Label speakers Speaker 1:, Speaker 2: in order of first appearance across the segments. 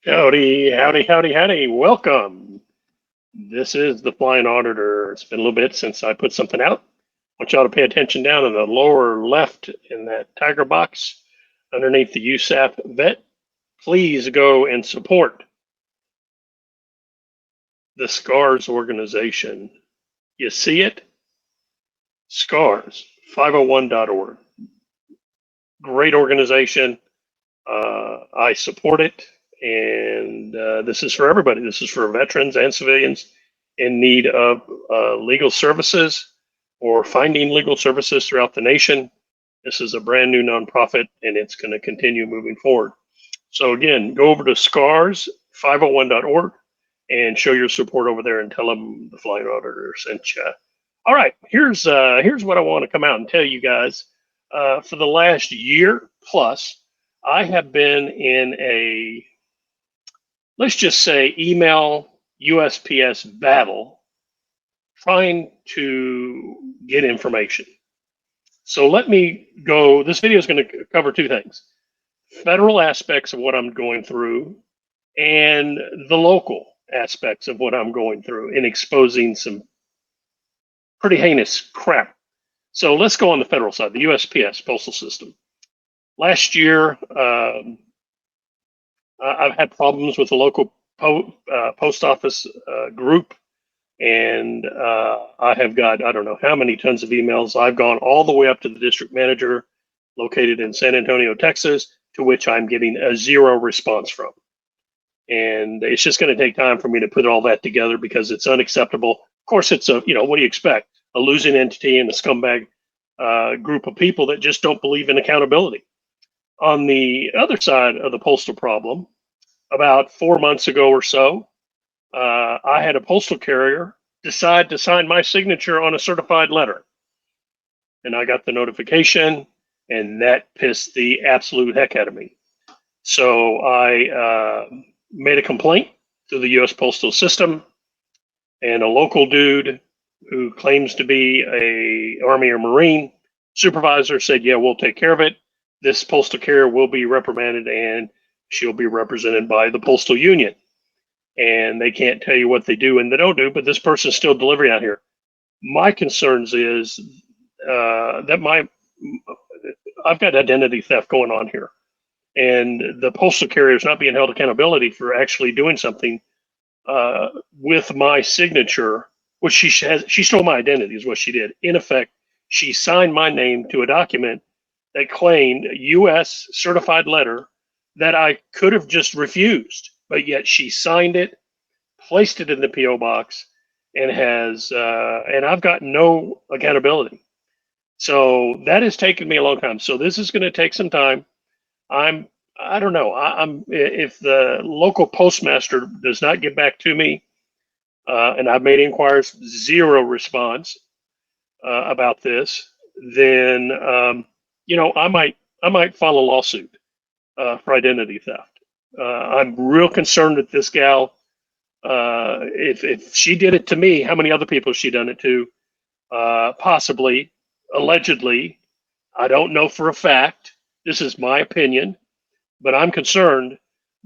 Speaker 1: Howdy, howdy, howdy, howdy. Welcome. This is the Flying Auditor. It's been a little bit since I put something out. I want y'all to pay attention down in the lower left in that tiger box underneath the USAF vet. Please go and support the SCARS organization. You see it? SCARS, 501.org. Great organization. I support it. And this is for everybody. This is for veterans and civilians in need of legal services or finding legal services throughout the nation. This is a brand new nonprofit, and it's going to continue moving forward. So again, go over to SCARS501.org and show your support over there and tell them the Flying Auditor sent you. All right, here's what I want to come out and tell you guys. For the last year plus, I have been in a, let's just say, email USPS battle trying to get information. So let me go, this video is going to cover two things: federal aspects of what I'm going through and the local aspects of what I'm going through in exposing some pretty heinous crap. So let's go on the federal side, the USPS postal system. Last year, I've had problems with the local post office group, and I have got, I don't know how many tons of emails. I've gone all the way up to the district manager located in San Antonio, Texas, to which I'm getting a zero response from. And it's just going to take time for me to put all that together because it's unacceptable. Of course, it's a, what do you expect? A losing entity and a scumbag group of people that just don't believe in accountability. On the other side of the postal problem, about 4 months ago or so, I had a postal carrier decide to sign my signature on a certified letter. And I got the notification, and that pissed the absolute heck out of me. So I made a complaint to the U.S. Postal System, and a local dude who claims to be a Army or Marine supervisor said, yeah, we'll take care of it. This postal carrier will be reprimanded, and she'll be represented by the postal union. And they can't tell you what they do and they don't do, but this person's still delivering out here. My concerns is that I've got identity theft going on here, and the postal carrier is not being held accountability for actually doing something with my signature, which she stole my identity is what she did. In effect, she signed my name to a document that claimed a U.S. certified letter that I could have just refused, but yet she signed it, placed it in the P.O. box, and and I've got no accountability. So that has taken me a long time. So this is going to take some time. I don't know. If the local postmaster does not get back to me, and I've made inquiries, zero response about this, then I might file a lawsuit for identity theft. I'm real concerned that this gal, if she did it to me, how many other people has she done it to? Possibly, allegedly. I don't know for a fact. This is my opinion, but I'm concerned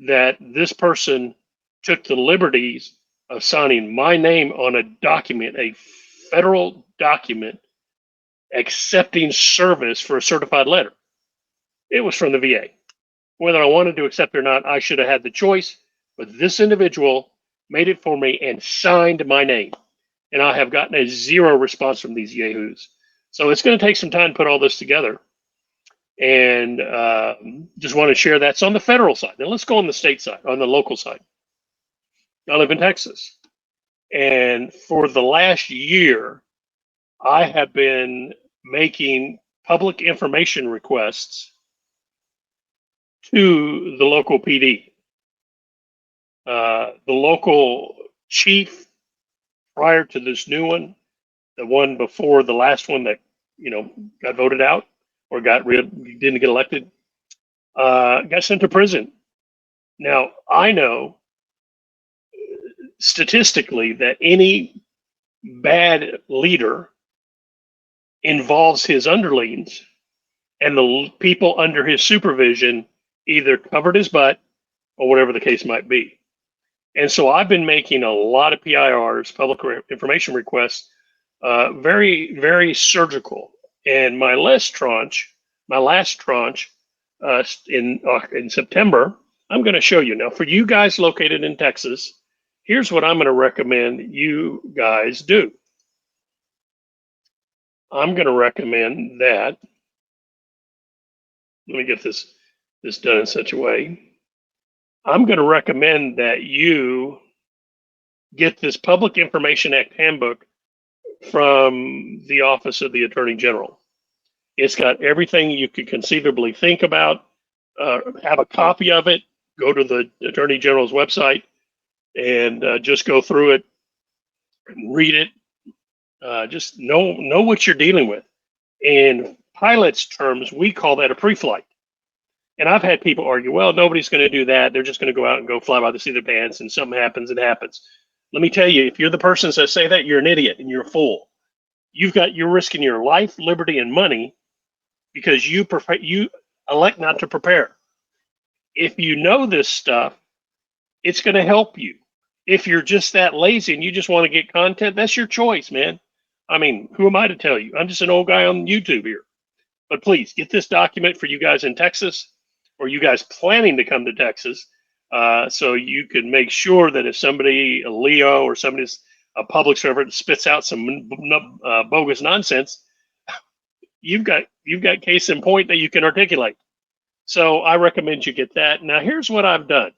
Speaker 1: that this person took the liberties of signing my name on a document, a federal document, accepting service for a certified letter. It was from the VA. Whether I wanted to accept it or not, I should have had the choice, but this individual made it for me and signed my name. And I have gotten a zero response from these yahoos. So it's going to take some time to put all this together. And just want to share that. So on the federal side, now let's go on the state side, on the local side. I live in Texas. And for the last year, I have been making public information requests to the local PD. The local chief, prior to this new one, the one before the last one that got voted out or didn't get elected, got sent to prison. Now I know statistically that any bad leader involves his underlings, and the people under his supervision either covered his butt or whatever the case might be. And so I've been making a lot of PIRs, public information requests, very, very surgical. And my last tranche in September, I'm going to show you. Now, for you guys located in Texas, here's what I'm going to recommend you guys do. I'm going to recommend that, let me get this done in such a way. I'm going to recommend that you get this Public Information Act handbook from the Office of the Attorney General. It's got everything you could conceivably think about. Have a copy of it. Go to the Attorney General's website and just go through it, read it. Just know what you're dealing with. In pilot's terms, we call that a pre-flight. And I've had people argue, well, nobody's going to do that. They're just going to go out and go fly by the seat of their pants, and something happens, it happens. Let me tell you, if you're the person that say that, you're an idiot and you're a fool. You're risking your life, liberty, and money because you elect not to prepare. If you know this stuff, it's going to help you. If you're just that lazy and you just want to get content, that's your choice, man. I mean, who am I to tell you? I'm just an old guy on YouTube here. But please get this document for you guys in Texas, or you guys planning to come to Texas, so you can make sure that if somebody, a Leo or somebody's a public servant, spits out some bogus nonsense, you've got case in point that you can articulate. So I recommend you get that. Now here's what I've done,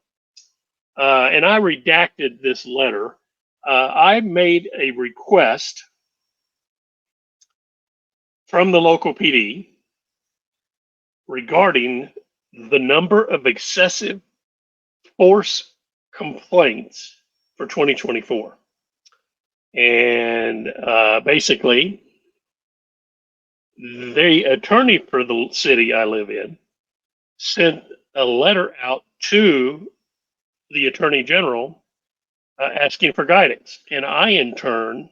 Speaker 1: and I redacted this letter. I made a request from the local PD regarding the number of excessive force complaints for 2024. And basically, the attorney for the city I live in sent a letter out to the Attorney General asking for guidance. And I, in turn,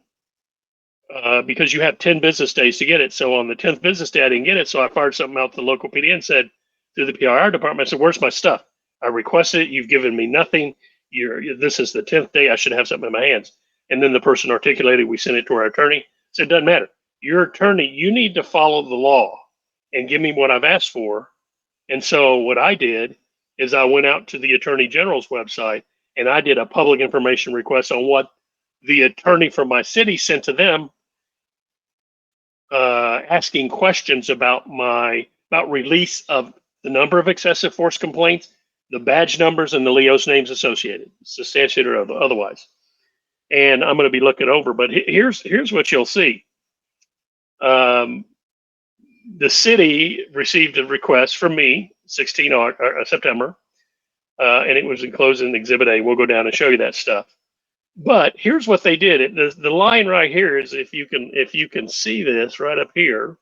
Speaker 1: because you have 10 business days to get it. So on the 10th business day, I didn't get it. So I fired something out to the local PD and said, through the PIR department, I said, where's my stuff? I requested it. You've given me nothing. This is the 10th day. I should have something in my hands. And then the person articulated, we sent it to our attorney. Said, it doesn't matter. Your attorney, you need to follow the law and give me what I've asked for. And so what I did is I went out to the Attorney General's website and I did a public information request on what the attorney from my city sent to them, asking questions about release of the number of excessive force complaints, the badge numbers, and the Leo's names associated, substantiated or otherwise. And I'm going to be looking over, but here's what you'll see. The city received a request from me, 16 September, and it was enclosed in Exhibit A. We'll go down and show you that stuff. But here's what they did. The line right here is, if you can see this right up here.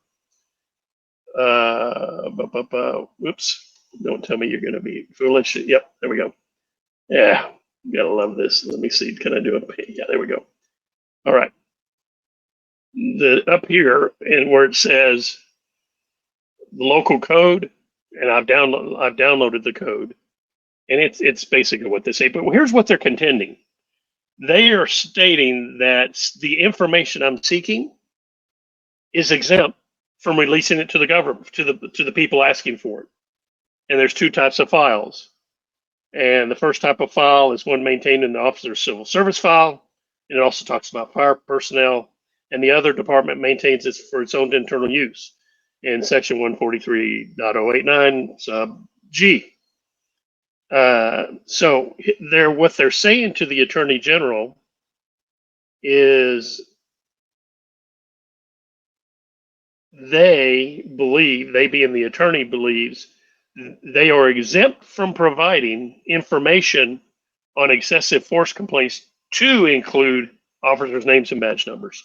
Speaker 1: Whoops! Don't tell me you're going to be foolish. Yep, there we go. Yeah, you gotta love this. Let me see. Can I do it? Yeah, there we go. All right. Up here, and where it says the local code, and I've downloaded the code, and it's basically what they say. But here's what they're contending. They are stating that the information I'm seeking is exempt from releasing it to the government, to the people asking for it. And there's two types of files. And the first type of file is one maintained in the Officer's Civil Service file. And it also talks about fire personnel. And the other department maintains it for its own internal use in Section 143.089 sub G. So what they're saying to the Attorney General is they being the attorney, believes they are exempt from providing information on excessive force complaints to include officers' names and badge numbers.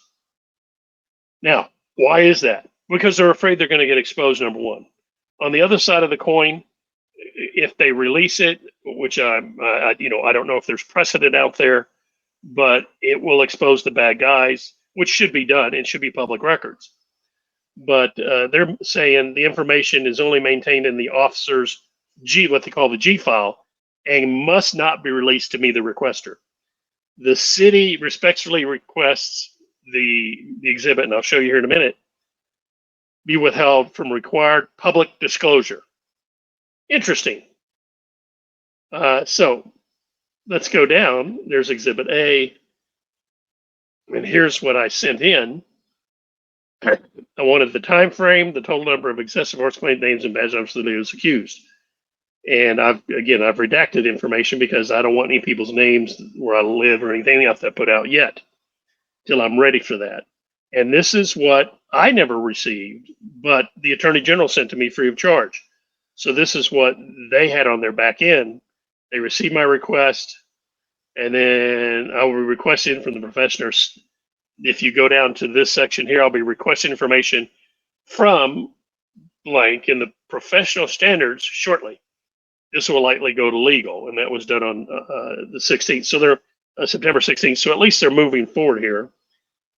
Speaker 1: Now, why is that? Because they're afraid they're going to get exposed, number one. On the other side of the coin, if they release it, which I don't know if there's precedent out there, but it will expose the bad guys, which should be done. It should be public records. But they're saying the information is only maintained in the officer's G, what they call the G file, and must not be released to me, the requester. The city respectfully requests the exhibit, and I'll show you here in a minute, be withheld from required public disclosure. Interesting. So let's go down. There's Exhibit A, and here's what I sent in. I wanted the time frame, the total number of excessive force claim names, and badge numbers of those accused. And I've redacted information because I don't want any people's names where I live or anything else that I put out yet, till I'm ready for that. And this is what I never received, but the Attorney General sent to me free of charge. So this is what they had on their back end. They received my request, and then I will be requesting from the professionals. If you go down to this section here, I'll be requesting information from blank in the professional standards shortly. This will likely go to legal, and that was done on the 16th. So they're September 16th. So at least they're moving forward here.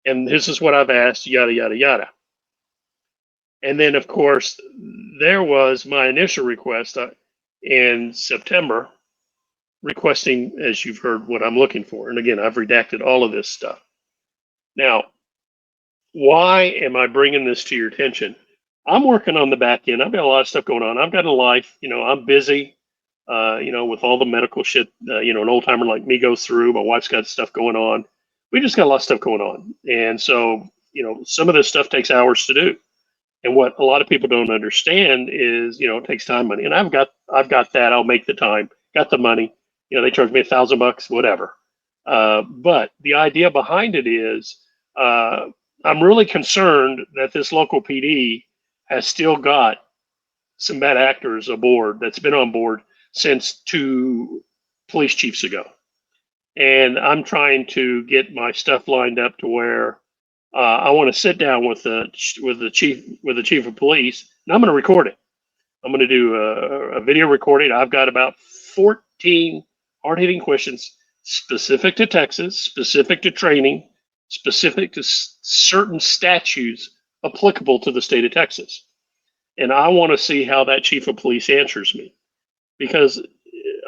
Speaker 1: And this is what I've asked, yada, yada, yada. And then, of course, there was my initial request in September, requesting, as you've heard, what I'm looking for. And again, I've redacted all of this stuff. Now, why am I bringing this to your attention? I'm working on the back end. I've got a lot of stuff going on. I've got a life. I'm busy, with all the medical shit, an old timer like me goes through. My wife's got stuff going on. We just got a lot of stuff going on. And so, some of this stuff takes hours to do. And what a lot of people don't understand is, it takes time, money. And I've got that. I'll make the time, got the money. They charge me $1,000, whatever. But the idea behind it is, I'm really concerned that this local PD has still got some bad actors aboard that's been on board since 2 police chiefs ago. And I'm trying to get my stuff lined up to where I want to sit down with the chief of police, and I'm going to record it. I'm going to do a video recording. I've got about 14 hard-hitting questions specific to Texas, specific to training, specific to certain statutes applicable to the state of Texas. And I want to see how that chief of police answers me, because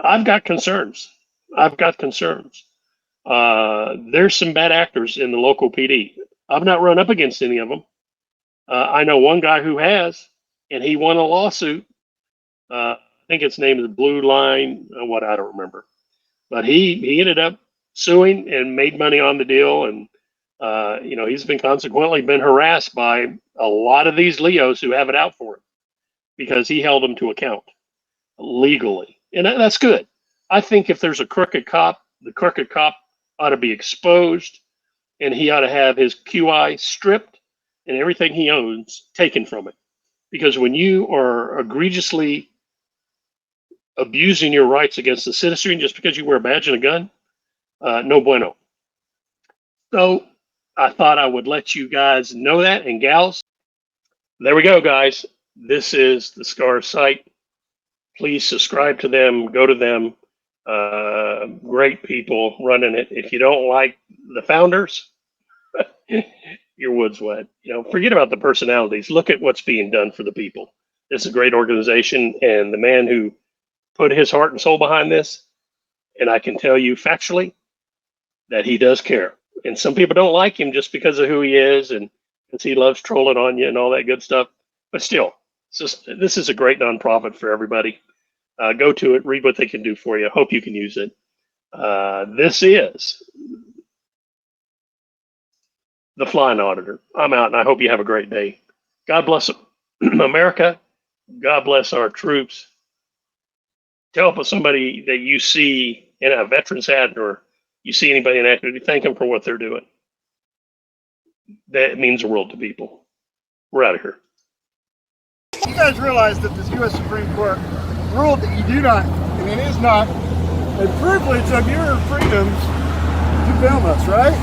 Speaker 1: I've got concerns. There's some bad actors in the local PD. I've not run up against any of them. I know one guy who has, and he won a lawsuit. I think its name is Blue Line, I don't remember. But he ended up suing and made money on the deal. And, he's consequently been harassed by a lot of these Leos who have it out for him because he held them to account legally. And that's good. I think if there's a crooked cop, the crooked cop ought to be exposed, and he ought to have his QI stripped and everything he owns taken from it. Because when you are egregiously abusing your rights against the citizenry just because you wear a badge and a gun, no bueno. So I thought I would let you guys know that, and gals. There we go, guys. This is the SCAR site. Please subscribe to them. Go to them. Great people running it. If you don't like the founders, your wood's wet. Forget about the personalities. Look at what's being done for the people. It's a great organization, and the man who put his heart and soul behind this, and I can tell you factually that he does care. And some people don't like him just because of who he is and because he loves trolling on you and all that good stuff. But still, this is a great nonprofit for everybody. Go to it, read what they can do for you. Hope you can use it. This is the Flying Auditor. I'm out, and I hope you have a great day. God bless America. God bless our troops. Tell somebody that you see in a veteran's hat, or you see anybody in activity, thank them for what they're doing. That means the world to people. We're out of here.
Speaker 2: You guys realize that this U.S. Supreme Court ruled that you do not, and it is not a privilege of your freedoms to film us, right?